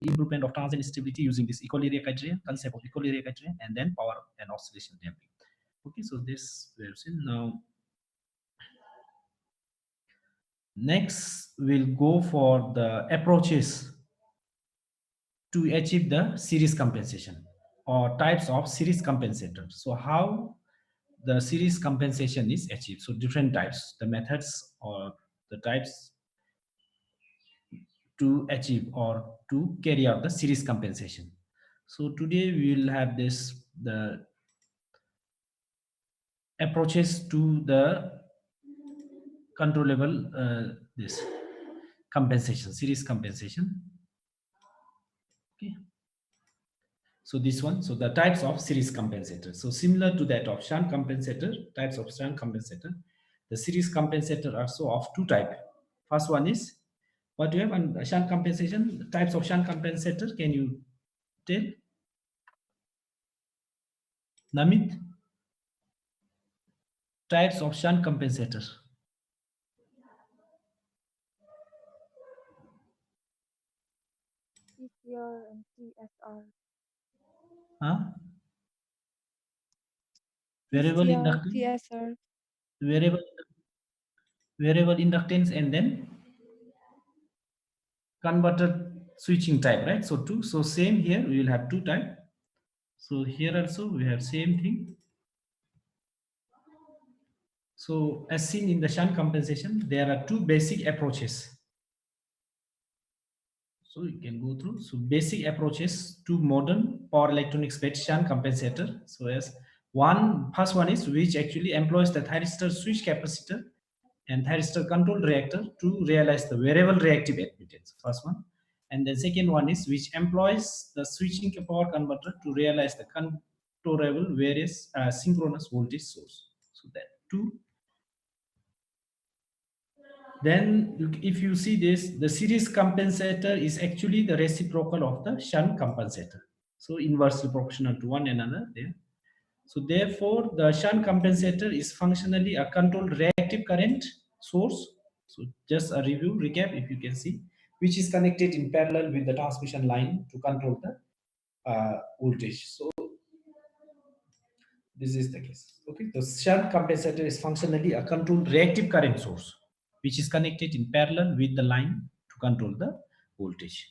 improvement of transient stability using this equilibrium criterion, concept of equilibrium criterion, and then power and oscillation damping. Okay, so this we have seen. Now next we'll go for the approaches to achieve the series compensation or types of series compensator. So how the series compensation is achieved. So different types, the methods or the types to achieve or to carry out the series compensation. So today we will have the approaches to the controllable this compensation, series compensation. Okay. So this one, so the types of series compensator. So similar to that of shunt compensator, types of shunt compensator, the series compensator are so of two type. First one is what you have on shunt compensation, types of shunt compensator. Can you tell? Namit, types of shunt compensator. PCR and TSR. Huh? Variable PCR, inductance, TSR. variable variable inductance, and then converter switching type, right? So two. So same here we will have two type. So here also we have same thing. So as seen in the shunt compensation, there are two basic approaches. So you can go through. So basic approaches to modern power electronics based shunt compensator. So as first one is which actually employs the thyristor switch capacitor and thyristor control reactor to realize the variable reactive admittance. First one. And the second one is which employs the switching power converter to realize the controllable various synchronous voltage source. So that two. Then if you see this, the series compensator is actually the reciprocal of the shunt compensator. So inversely proportional to one another there. So therefore, the shunt compensator is functionally a controlled reactive current source. So just a review, recap, if you can see, which is connected in parallel with the transmission line to control the voltage. So this is the case. Okay, the shunt compensator is functionally a controlled reactive current source, which is connected in parallel with the line to control the voltage.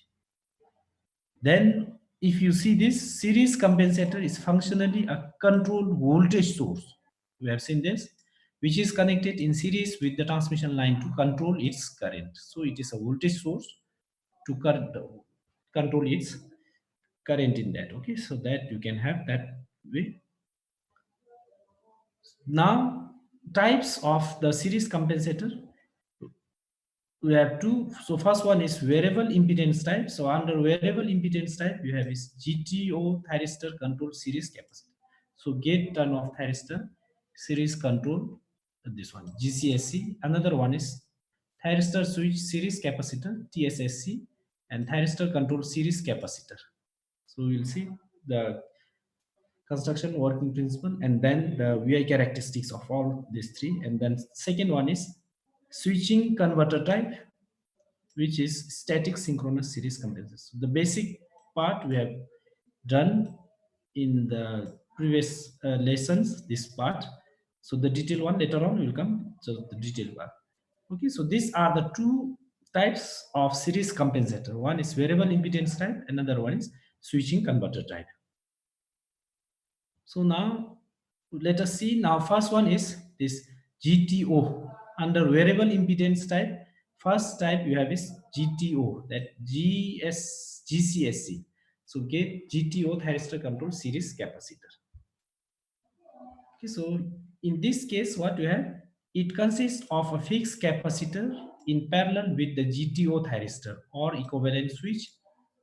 Then, if you see this series compensator is functionally a controlled voltage source. We have seen this, which is connected in series with the transmission line to control its current. So it is a voltage source to control its current in that. Okay, so that you can have that way. Now, types of the series compensator, we have two. So first one is variable impedance type. So under variable impedance type, you have is GTO thyristor control series capacitor. So gate turn off thyristor series control, this one GCSC. Another one is thyristor switch series capacitor TSSC and thyristor control series capacitor. So we'll see the construction working principle and then the VI characteristics of all these three. And then second one is switching converter type, which is static synchronous series compensation. So the basic part we have done in the previous lessons, this part. So the detailed one later on will come. So the detailed part. Okay, so these are the two types of series compensator. One is variable impedance type, another one is switching converter type. So now let us see. Now first one is this GTO under variable impedance type. First type you have is GTO, that GCSC. So get GTO thyristor control series capacitor. Okay, so in this case what you have, it consists of a fixed capacitor in parallel with the GTO thyristor or equivalent switch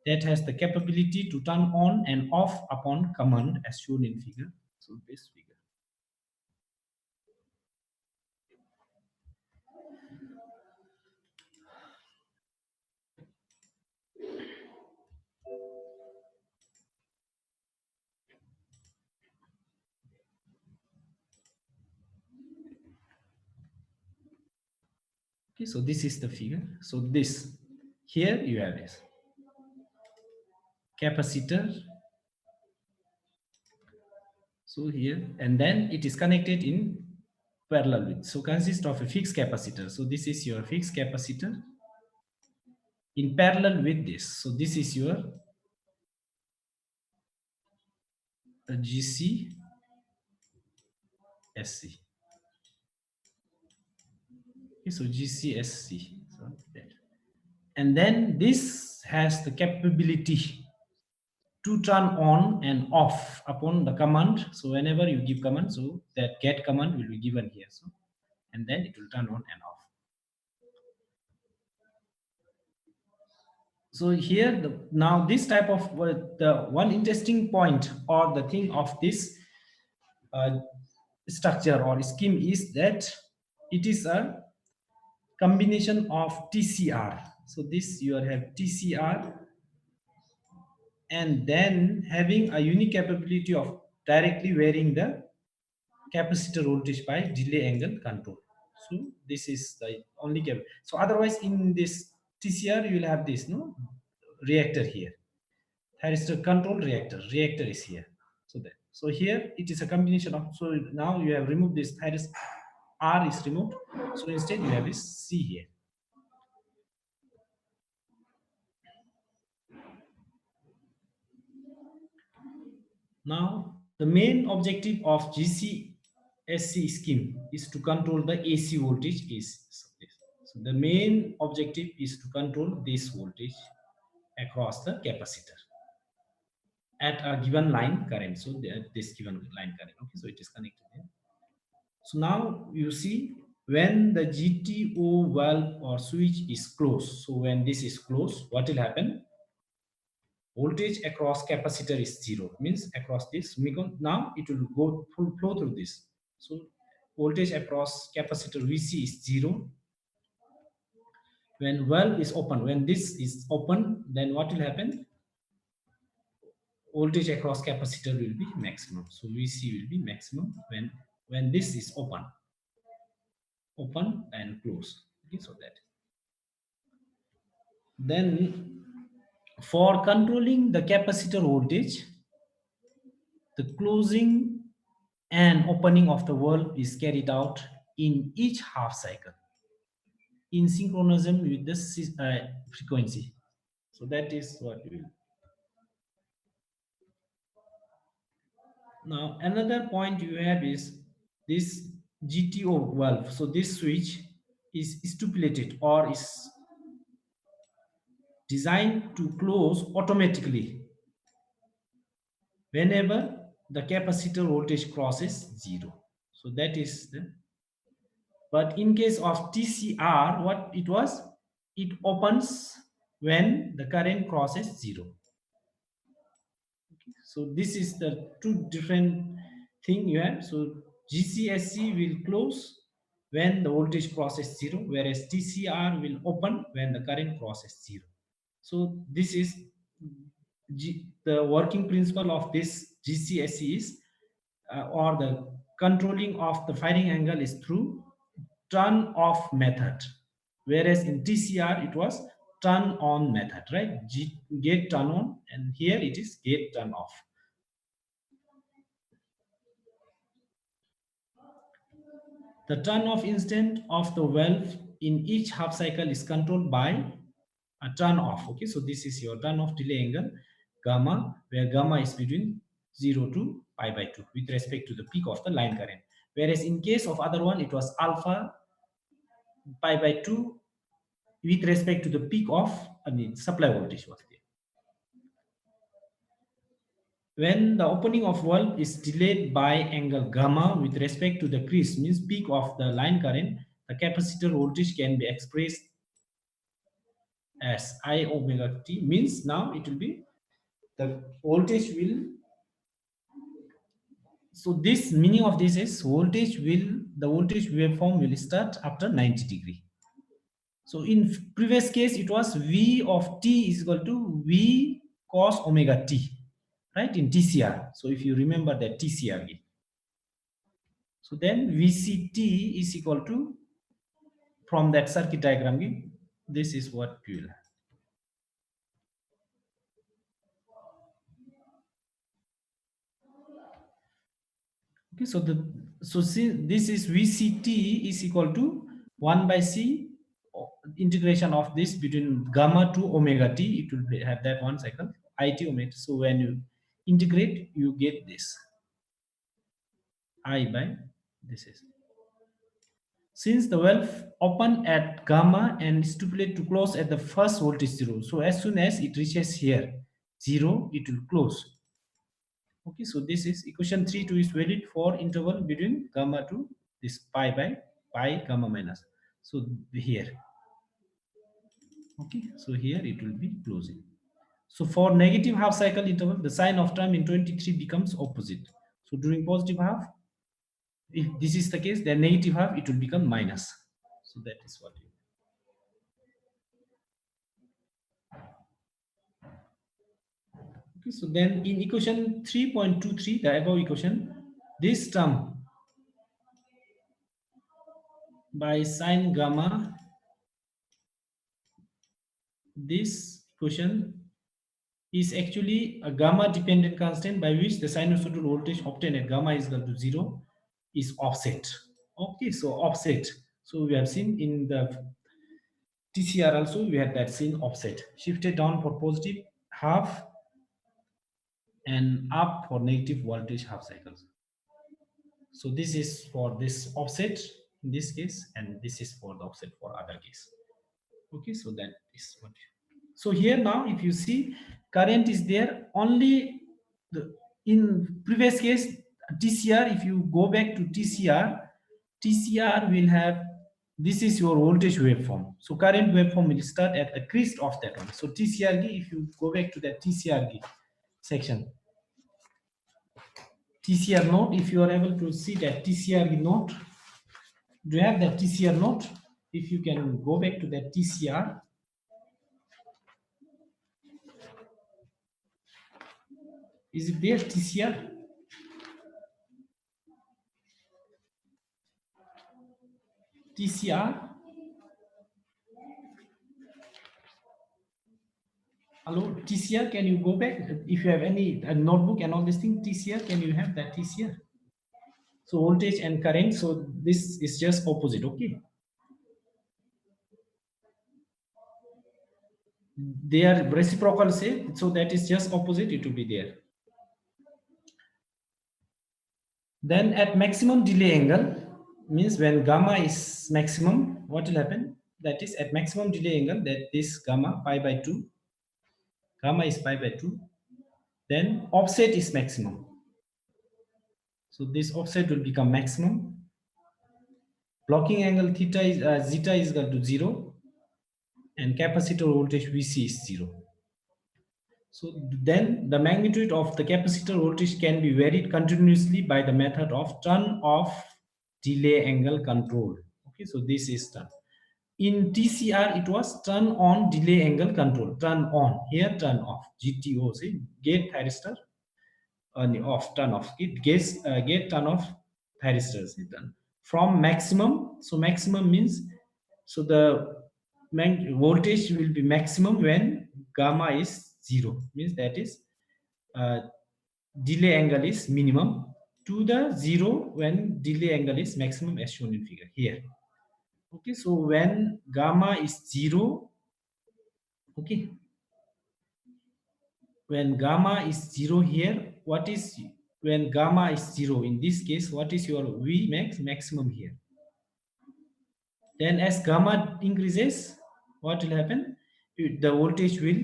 that has the capability to turn on and off upon command as shown in figure. So this figure. Okay, so this is the figure. So this here you have this. capacitor. So here, and then it is connected in parallel with, so consists of a fixed capacitor. So this is your fixed capacitor in parallel with this. So this is your GC SC. Okay, so GCSC. So that. And then this has the capability to turn on and off upon the command. So whenever you give command, so that get command will be given here. So and then it will turn on and off. So here now this type of the one interesting point or the thing of this structure or scheme is that it is a combination of TCR. So this you have TCR and then having a unique capability of directly varying the capacitor voltage by delay angle control. So this is the only cap. So otherwise in this TCR you will have this reactor here. Thyristor control reactor. Reactor is here. So that. So here it is a combination of. So now you have removed this thyristor. R is removed. So instead you have this C here. Now the main objective of GCSC scheme is to control the AC voltage is. So the main objective is to control this voltage across the capacitor at a given line current. So this given line current. Okay, so it is connected here. So now you see when the GTO valve or switch is closed. So when this is closed, what will happen? Voltage across capacitor is zero. Means across this. Now it will go full flow through this. So voltage across capacitor VC is zero. When valve is open, when this is open, then what will happen? Voltage across capacitor will be maximum. So VC will be maximum when this is open and close. Okay, so that. Then for controlling the capacitor voltage, the closing and opening of the valve is carried out in each half cycle in synchronism with the frequency. So that is what we will. Now another point you have is this GTO valve. So this switch is stipulated or is designed to close automatically whenever the capacitor voltage crosses zero. So that is the. But in case of TCR, what it was, it opens when the current crosses zero. Okay. So this is the two different thing you have. So GCSC will close when the voltage crosses zero, whereas TCR will open when the current crosses zero. So this is the working principle of this GCSC is or the controlling of the firing angle is through turn off method, whereas in TCR it was turn on method, right? Gate turn on, and here it is gate turn off. The turn off instant of the valve in each half cycle is controlled by a turn off. Okay, so this is your turn off delay angle gamma, where gamma is between 0 to pi by 2 with respect to the peak of the line current, whereas in case of other one it was alpha pi by 2 with respect to the peak of supply voltage was there. When the opening of valve is delayed by angle gamma with respect to the crease, means peak of the line current, the capacitor voltage can be expressed as I omega t, means now it will be the voltage will. So this meaning of this is the voltage waveform will start after 90 degree. So in previous case it was V of t is equal to V cos omega t, right, in TCR. So if you remember that TCR again. So then VCT is equal to, from that circuit diagram, this is what we will have. Okay, so see, this is VCT is equal to 1 by C integration of this between gamma to omega t. It will have that one cycle IT omega. So when you integrate, you get this I by this is. Since the valve open at gamma and stipulate to close at the first voltage 0, so as soon as it reaches here 0, it will close. Okay, so this is equation 3.2 is valid for interval between gamma to this pi by pi gamma minus. So here, okay, so here it will be closing. So for negative half cycle interval, the sign of term in 23 becomes opposite. So during positive half, if this is the case, then negative half, it will become minus. So that is what you. Okay, so then in equation 3.23, the above equation, this term by sine gamma, this equation is actually a gamma dependent constant by which the sinusoidal voltage obtained at gamma is equal to 0 is offset. Okay, so offset. So we have seen in the TCR also, we had that seen offset, shifted down for positive half and up for negative voltage half cycles. So this is for this offset in this case, and this is for the offset for other case. Okay, so that is what. So here now, if you see, current is there only in previous case TCR. If you go back to TCR will have, this is your voltage waveform. So current waveform will start at the crest of that one. So TCR, if you go back to that TCR section, TCR note, if you are able to see that TCR note, do you have that TCR note? If you can go back to that TCR, is it there, TCR? TCR? Hello, TCR, can you go back? If you have any notebook and all this thing, TCR, can you have that TCR? So voltage and current, so this is just opposite, okay? They are reciprocal, say, so that is just opposite, it will be there. Then at maximum delay angle, means when gamma is maximum, what will happen? That is at maximum delay angle, that this gamma pi by 2, gamma is pi by 2, then offset is maximum. So this offset will become maximum. Blocking angle theta is zeta is equal to 0, and capacitor voltage VC is 0. So then the magnitude of the capacitor voltage can be varied continuously by the method of turn off delay angle control. Okay, so this is done. In TCR, it was turn on delay angle control. Turn on, here turn off. GTO, see, gate thyristor, off, turn off. It gate turn off thyristors. From maximum, so maximum means, so the voltage will be maximum when gamma is 0, means that is delay angle is minimum, to the 0 when delay angle is maximum, as shown in figure here. Okay, so when gamma is 0, okay, when gamma is 0 here, what is, when gamma is 0 in this case, what is your V max, maximum here? Then as gamma increases, what will happen? The voltage will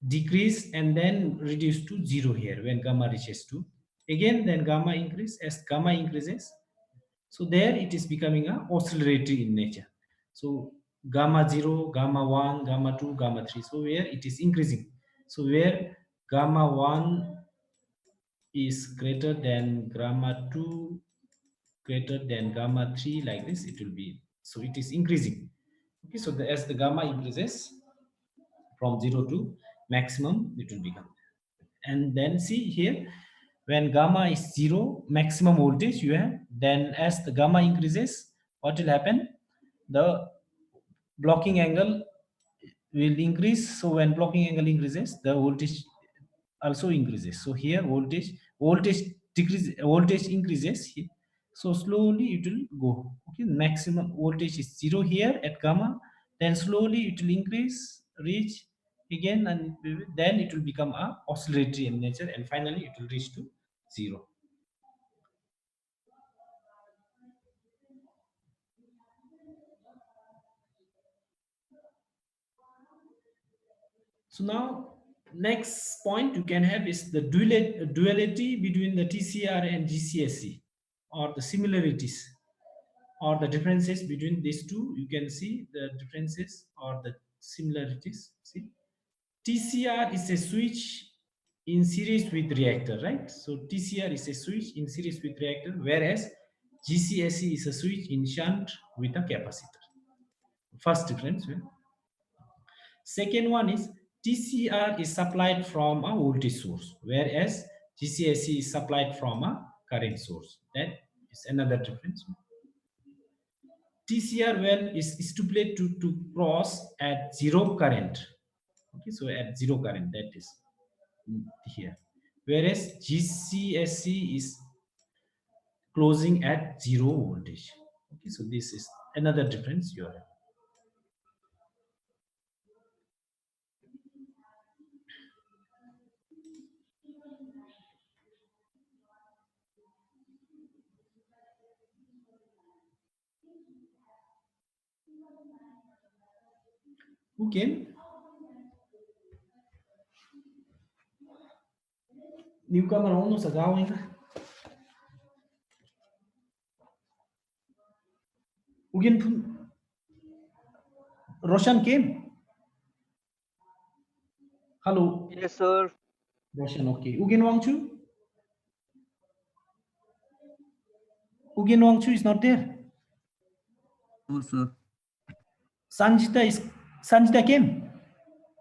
decrease and then reduce to 0 here when gamma reaches 2. Again, then gamma increase, as gamma increases. So there it is becoming a oscillatory in nature. So gamma 0, gamma 1, gamma 2, gamma 3. So where it is increasing. So where gamma 1 is greater than gamma 2, greater than gamma 3, like this, it will be, so it is increasing. Okay, so as the gamma increases from 0 to maximum, it will become. And then see here, when gamma is 0, maximum voltage you have, then as the gamma increases, what will happen? The blocking angle will increase. So when blocking angle increases, the voltage also increases. So here voltage decrease, voltage increases here. So slowly it will go. Okay, maximum voltage is 0 here at gamma. Then slowly it will increase, reach again, and then it will become a oscillatory in nature, and finally it will reach to 0. So now next point you can have is the duality between the TCR and GCSE, or the similarities or the differences between these two. You can see the differences or the similarities. See, TCR is a switch in series with reactor, right? So TCR is a switch in series with reactor, whereas GCSE is a switch in shunt with a capacitor. First difference. Second one is TCR is supplied from a voltage source, whereas GCSE is supplied from a current source. That is another difference. TCR well is stipulated to cross at zero current. Okay, so at zero current, that is here. Whereas GCSE is closing at zero voltage. Okay, so this is another difference you have. Okay. Newcomer almost a going. Again, Roshan came. Hello. Yes, sir. Roshan, okay. Ugen Wangchu? Ugen Wangchu is not there. No, sir. Sanjita came.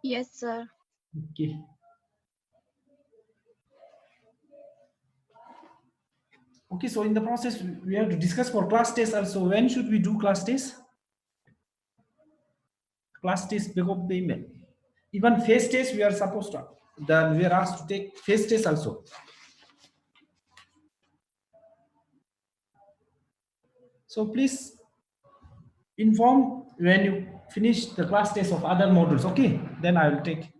Yes, sir. Okay. Okay, so in the process, we have to discuss for class test also. When should we do class test? Class test, pick up the email. Even face test, we are supposed to. Then we are asked to take face test also. So please inform when you finish the class test of other modules. Okay, then I will take.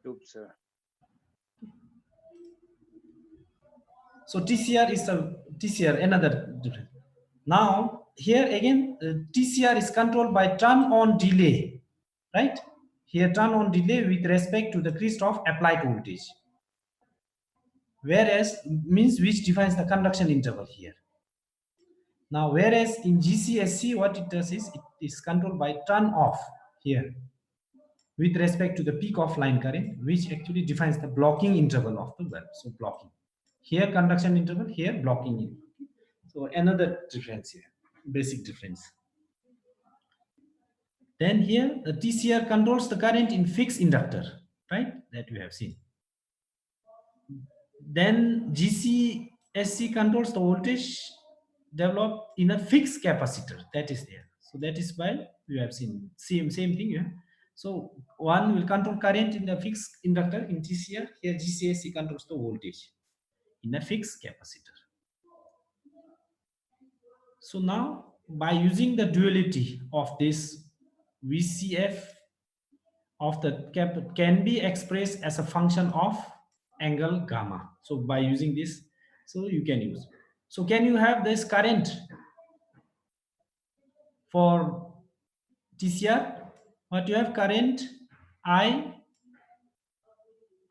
Good, sir. So TCR is a TCR, another different. Now here again, TCR is controlled by turn-on delay, right? Here turn-on delay with respect to the crest of applied voltage. Whereas means which defines the conduction interval here. Now whereas in GCSE what it does is it is controlled by turn-off here with respect to the peak of line current, which actually defines the blocking interval of the valve. So blocking. Here conduction interval, here blocking interval. So another difference here, basic difference. Then here the TCR controls the current in fixed inductor, right? That we have seen. Then GCSE controls the voltage developed in a fixed capacitor, that is there. So that is why we have seen same thing. Yeah? So one will control current in the fixed inductor in TCR. Here GCSE controls the voltage in a fixed capacitor. So now by using the duality of this VCF of the cap can be expressed as a function of angle gamma. So by using this, so you can use. So can you have this current for TCR? What you have current I.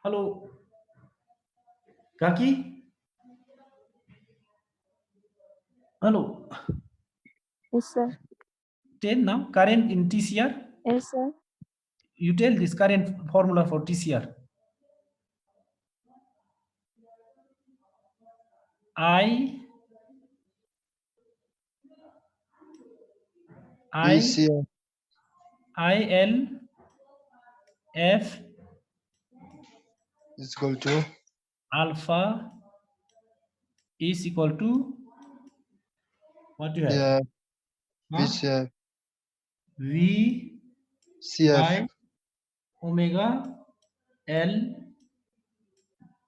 Hello, Kaki. Hello. Yes, sir. Tell now current in TCR. Yes, sir. You tell this current formula for TCR. I TCR IL F is equal to alpha is equal to what you have? yeah, Huh? VCF V CF by omega L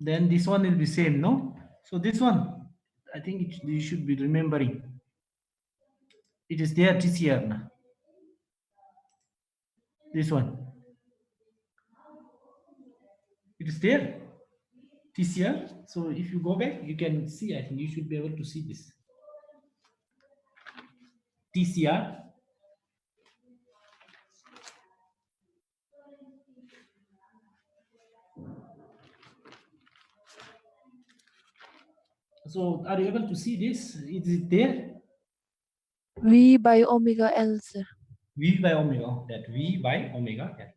Then this one will be same, no? So this one, I think you should be remembering. It is there TCR now. This one. It is there TCR. So if you go back, you can see, I think you should be able to see this. TCR. So are you able to see this? Is it there? V by omega L, sir. V by omega, that V by omega L.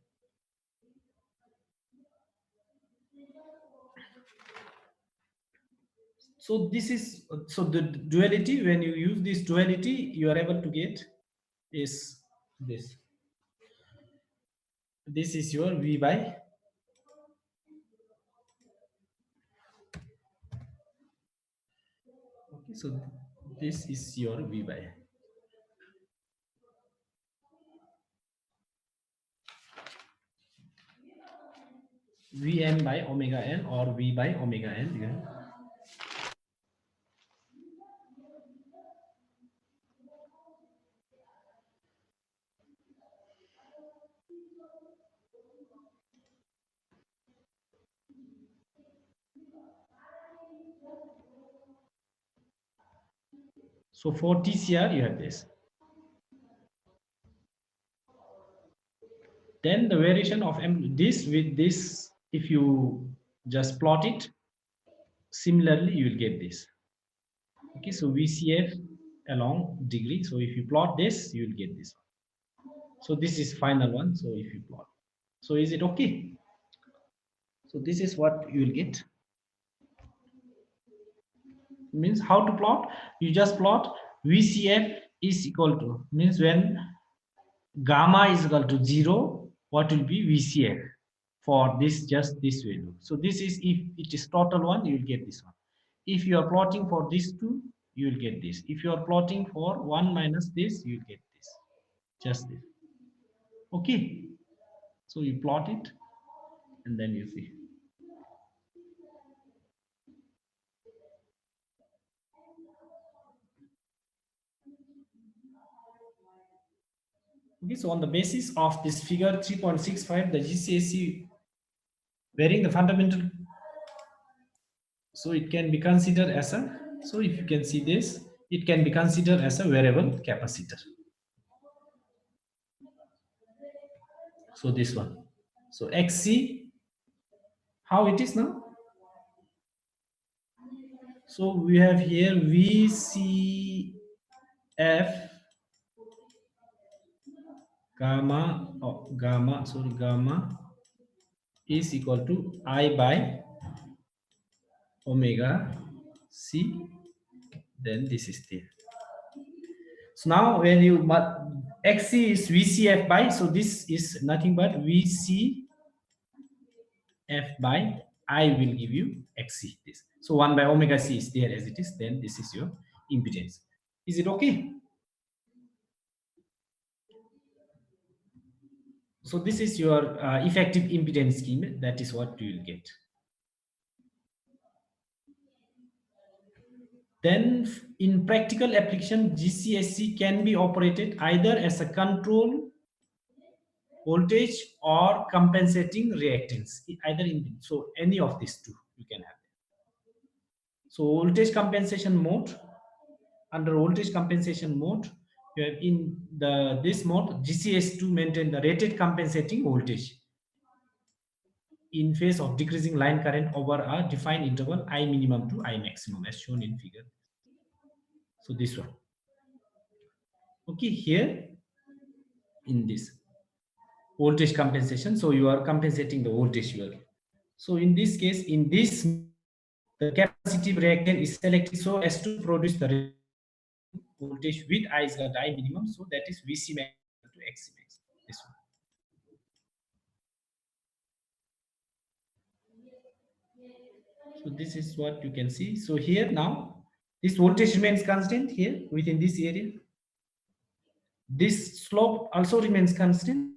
So this is, so the duality, when you use this duality, you are able to get is this. This is your V by. Okay, so this is your V by. Vm by omega L or V by omega L. Yeah. So for TCR, you have this. Then the variation of this with this, if you just plot it, similarly, you will get this. Okay, so VCF along degree. So if you plot this, you will get this one. So this is final one. So if you plot, so is it okay? So this is what you will get. Means how to plot? You just plot VCF is equal to, means when gamma is equal to 0, what will be VCF for this, just this value. So this is, if it is total one, you will get this one. If you are plotting for this two, you will get this. If you are plotting for 1 minus this, you will get this, just this. Okay, so you plot it and then you see. Okay, so on the basis of this figure 3.65, the GCSE varying the fundamental, so it can be considered as a, so if you can see this, it can be considered as a variable capacitor. So this one, so XC, how it is now? So we have here VCF gamma, gamma is equal to I by omega C, then this is there. So now when you, XC is VCF by, so this is nothing but VCF by I will give you XC, this. So 1 by omega C is there as it is, then this is your impedance. Is it okay? So this is your effective impedance scheme, that is what you will get. Then in practical application, GCSE can be operated either as a control voltage or compensating reactance, either in, so any of these two you can have. So voltage compensation mode, under voltage compensation mode, you have in the this mode GCS to maintain the rated compensating voltage in phase of decreasing line current over a defined interval I minimum to I maximum as shown in figure. So this one. Okay, here in this voltage compensation, so you are compensating the voltage here. So in this case, in this, the capacitive reactant is selected so as to produce the voltage with I is got I minimum, so that is VC max to XC max. This one. So this is what you can see. So here now, this voltage remains constant here within this area. This slope also remains constant.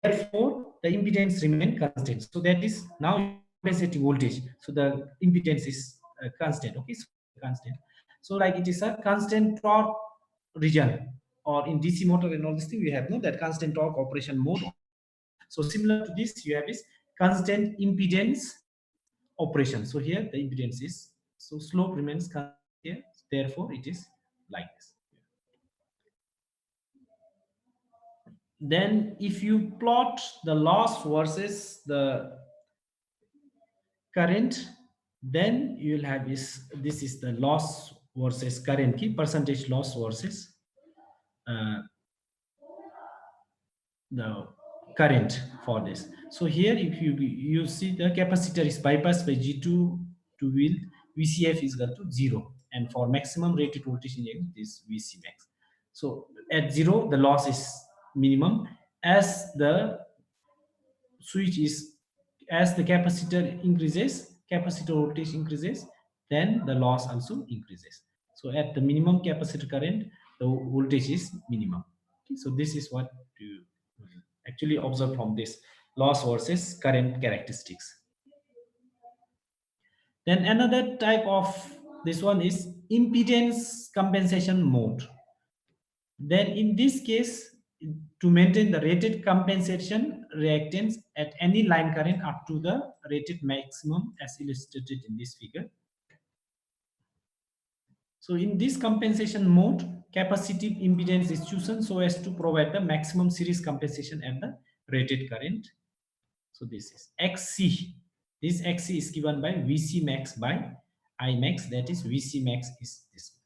Therefore, the impedance remains constant. So that is now compensating voltage. So the impedance is constant. Okay, so constant. So like it is a constant torque region, or in DC motor and all this thing we have no that constant torque operation mode. So similar to this, you have is constant impedance operation. So here the impedance is, so slope remains constant here, therefore it is like this. Then if you plot the loss versus the current, then you will have this is the loss versus current key percentage loss versus uh, the current for this. So here if you see the capacitor is bypassed by G2 to wheel, VCF is equal to 0, and for maximum rated voltage injection is VC max. So at 0 the loss is minimum. As the switch is, as the capacitor increases, capacitor voltage increases, then the loss also increases. So at the minimum capacitor current, the voltage is minimum. Okay, so this is what you actually observe from this loss versus current characteristics. Then another type of this one is impedance compensation mode. Then in this case, to maintain the rated compensation reactance at any line current up to the rated maximum as illustrated in this figure. So in this compensation mode, capacitive impedance is chosen so as to provide the maximum series compensation at the rated current. So this is XC. This XC is given by VC max by I max, that is VC max is this much.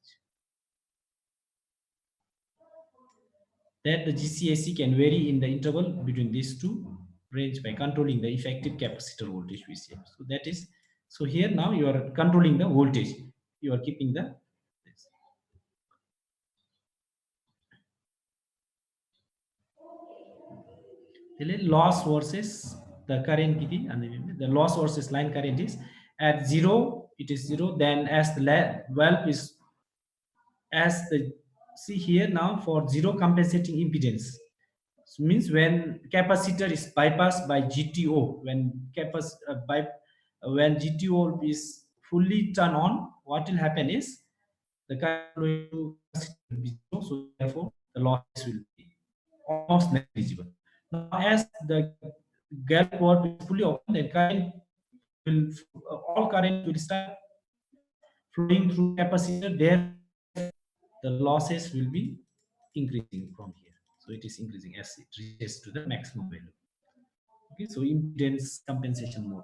That the GCAC can vary in the interval between these two range by controlling the effective capacitor voltage VCM. So that is, so here now you are controlling the voltage. You are keeping the this. The loss versus the current and the loss versus line current is at 0, it is 0. Then as the valve is, as the, see here now for 0 compensating impedance, so means when capacitor is bypassed by GTO, when when GTO is fully turned on, what will happen is the current flowing to capacitor will be 0, so therefore the loss will be almost negligible. Now as the gap port is fully open, then current will, all current will start flowing through capacitor. There the losses will be increasing from here. So it is increasing as it reaches to the maximum value. Okay, so impedance compensation mode.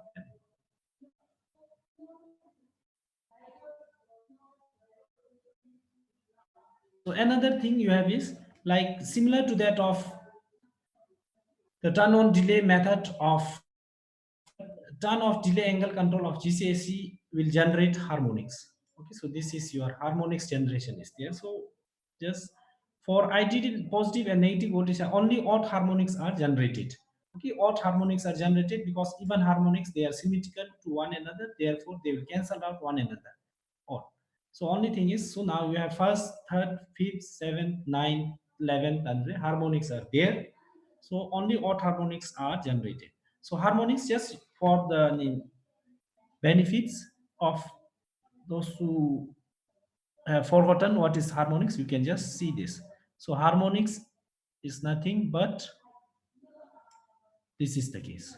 So another thing you have is like similar to that of the turn on delay method of turn off delay angle control of GCAC will generate harmonics. Okay, so this is your harmonics generation is there. So just for ITD positive and negative voltage, only odd harmonics are generated. Okay, odd harmonics are generated because even harmonics, they are symmetrical to one another, therefore they will cancel out one another. Odd. So only thing is, so now you have first, third, fifth, seventh, ninth, 11th, and the harmonics are there. So only odd harmonics are generated. So harmonics, just for the benefits of those who have forgotten what is harmonics, you can just see this. So harmonics is nothing but this is the case.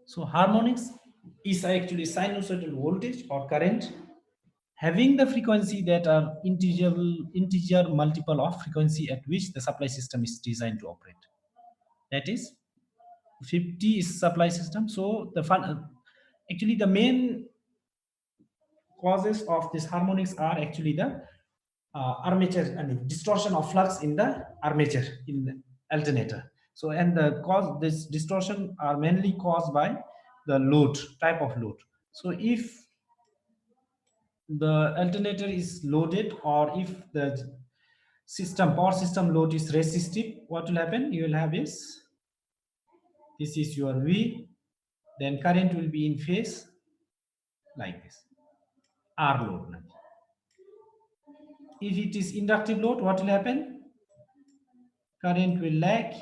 So harmonics is actually sinusoidal voltage or current having the frequency that are integer multiple of frequency at which the supply system is designed to operate. That is 50 is supply system. So the actually the main causes of these harmonics are actually the armature, I mean distortion of flux in the armature in the alternator. So and the cause, this distortion are mainly caused by the load, type of load. So if the alternator is loaded, or if the system, power system load is resistive, what will happen? You will have is, this is your V, then current will be in phase like this, R load. If it is inductive load, what will happen? Current will lag,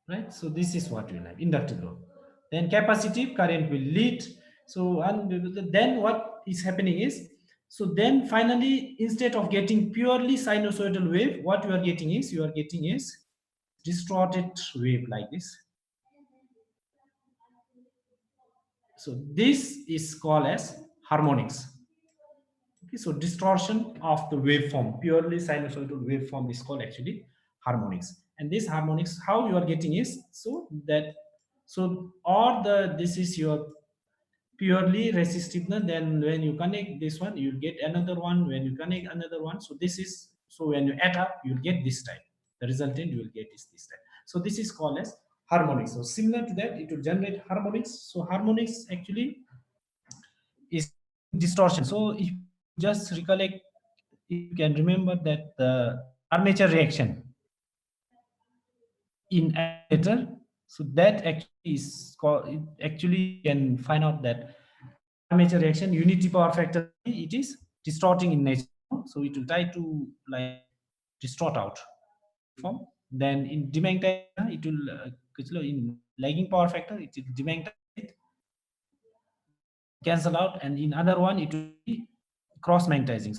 right? So this is what you have, inductive load. Then capacitive current will lead. So and then what is happening is, so then finally, instead of getting purely sinusoidal wave, what you are getting is, distorted wave like this. So this is called as harmonics. Okay, so distortion of the waveform, purely sinusoidal waveform, is called actually harmonics. And this harmonics, how you are getting is, or this is your purely resistiveness. Then when you connect this one, you'll get another one. When you connect another one, so this is, so when you add up, you'll get this type. The resultant you will get is this type. So this is called as harmonics. So similar to that, it will generate harmonics. So harmonics actually is distortion. So if you just recollect, you can remember that the armature reaction in accelerator, so that actually is called, actually you can find out that armature reaction unity power factor, it is distorting in nature. So it will try to like distort out form. Then in demagnetizer, it will in lagging power factor, it will demagnetize it, cancel out, and in other one it will be cross magnetizing.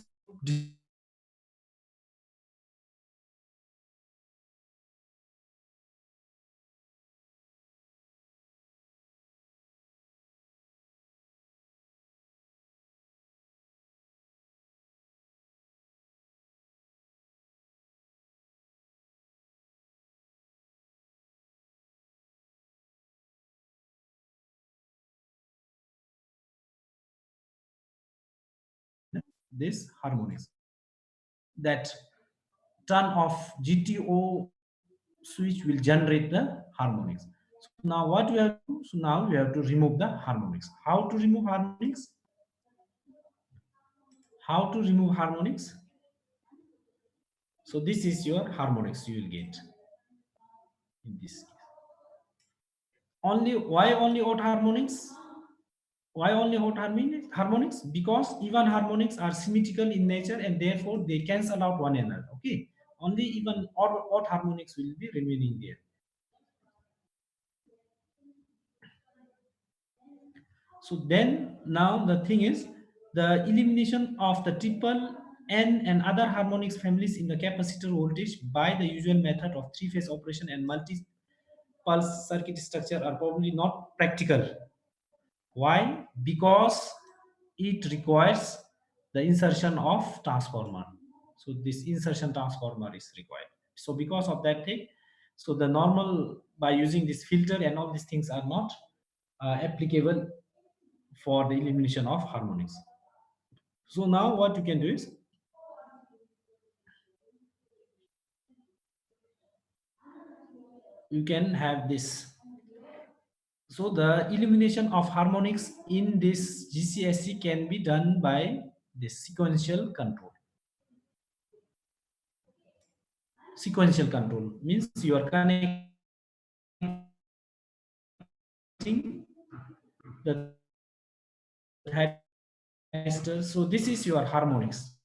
This harmonics, that turn off GTO switch will generate the harmonics. So now what we have to do? So now we have to remove the harmonics. How to remove harmonics? How to remove harmonics? So this is your harmonics you will get in this. Only odd harmonics? Why only odd harmonics? Because even harmonics are symmetrical in nature and therefore they cancel out one another. Okay, only even odd harmonics will be remaining there. So then now the thing is, the elimination of the triple N and other harmonics families in the capacitor voltage by the usual method of three-phase operation and multi-pulse circuit structure are probably not practical. Why? Because it requires the insertion of transformer. So this insertion transformer is required. So because of that thing, so the normal, by using this filter and all these things are not applicable for the elimination of harmonics. So now what you can do is, you can have this. So the elimination of harmonics in this GCSC can be done by this sequential control. Sequential control means you are connecting the thyristor. So this is your harmonics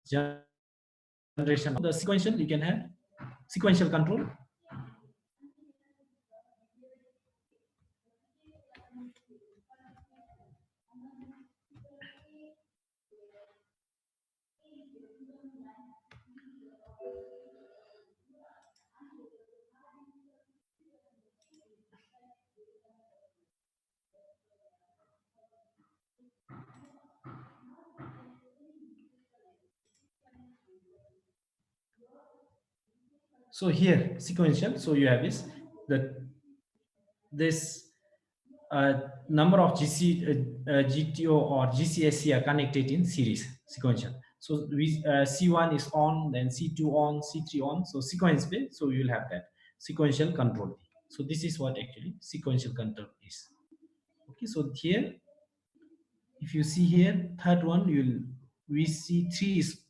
generation. The sequential, you can have sequential control. So here sequential, so you have this number of GTO or GCSC are connected in series, sequential. So C1 is on, then C2 on, C3 on, so sequence based. So you will have that sequential control. So this is what actually sequential control is. Okay, so here if you see here, third one, we see 3 is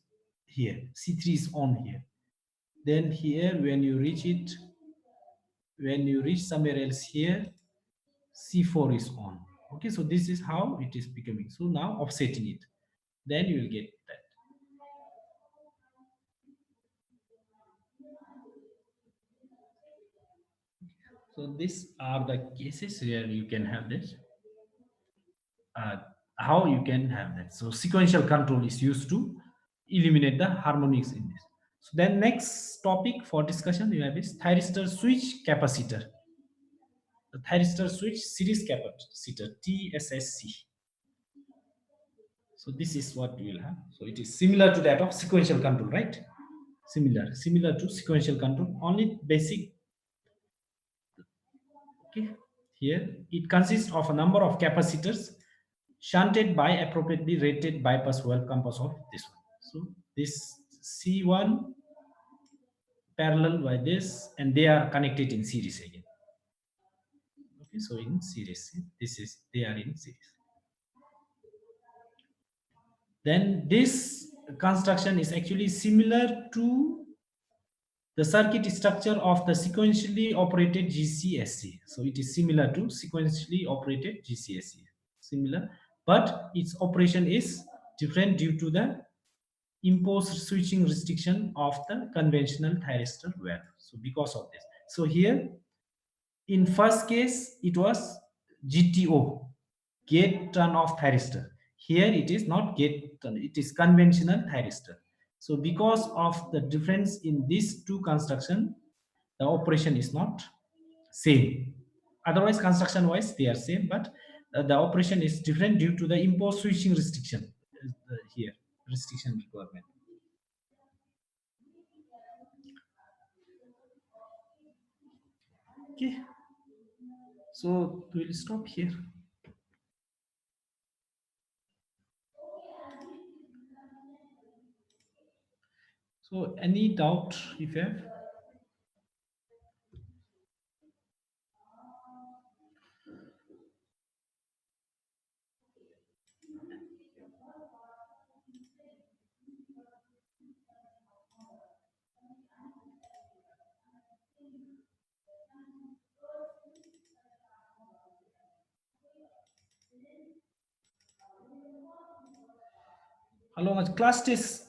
here, C3 is on here. Then here when you reach somewhere else here, C4 is on. Okay, so this is how it is becoming. So now offsetting it, then you will get that. So these are the cases where you can have this. How you can have that. So sequential control is used to eliminate the harmonics in this. So then next topic for discussion you have is thyristor switch capacitor. The thyristor switch series capacitor TSSC. So this is what we will have. So it is similar to that of sequential control, right? Similar to sequential control, only basic. Okay, here it consists of a number of capacitors shunted by appropriately rated bypass valve composed of this one. So this C1 parallel by this, and they are connected in series again. Okay, so in series, they are in series. Then this construction is actually similar to the circuit structure of the sequentially operated GCSC. So it is similar to sequentially operated GCSC. Similar, but its operation is different due to the imposed switching restriction of the conventional thyristor valve. So because of this. So here, in first case, it was GTO, gate turn off thyristor. Here it is not gate turn, it is conventional thyristor. So because of the difference in these two construction, the operation is not same. Otherwise, construction wise they are same, but the operation is different due to the imposed switching restriction here, restriction requirement. Okay, so we'll stop here. So any doubt if you have? Hello, much class test.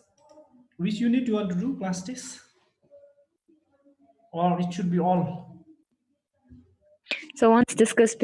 Which unit you want to do class test? Or it should be all? So once discussed,